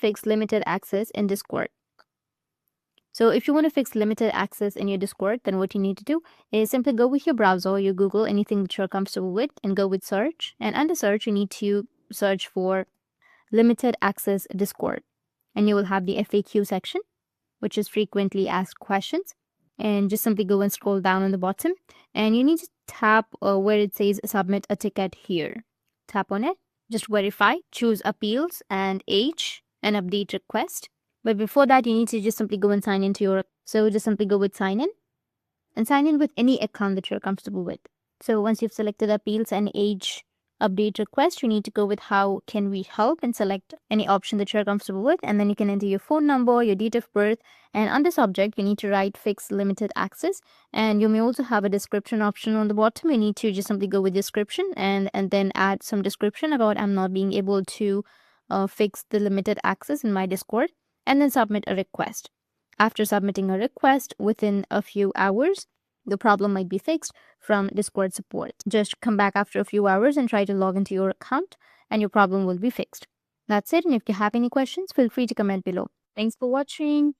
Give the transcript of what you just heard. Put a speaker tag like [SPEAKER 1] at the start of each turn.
[SPEAKER 1] fix limited access in Discord. So if you want to fix limited access in your Discord, then what you need to do is simply go with your browser, you Google anything that you're comfortable with, and go with search. And under search, you need to search for limited access Discord. And you will have the FAQ section, which is frequently asked questions. And just simply go and scroll down on the bottom. And you need to tap where it says submit a ticket here. Tap on it. Just verify, choose appeals and age and update request. But before that, you need to just simply go and sign into your, so just simply go with sign in and sign in with any account that you're comfortable with. So once you've selected appeals and age update request, you need to go with how can we help and select any option that you're comfortable with. And then you can enter your phone number, your date of birth, and under subject, you need to write fix limited access. And you may also have a description option on the bottom. You need to just simply go with description and then add some description about I'm not being able to fix the limited access in my Discord, and then submit a request. After submitting a request, within a few hours, the problem might be fixed from Discord support. Just come back after a few hours and try to log into your account and your problem will be fixed. That's it. And if you have any questions, feel free to comment below. Thanks for watching.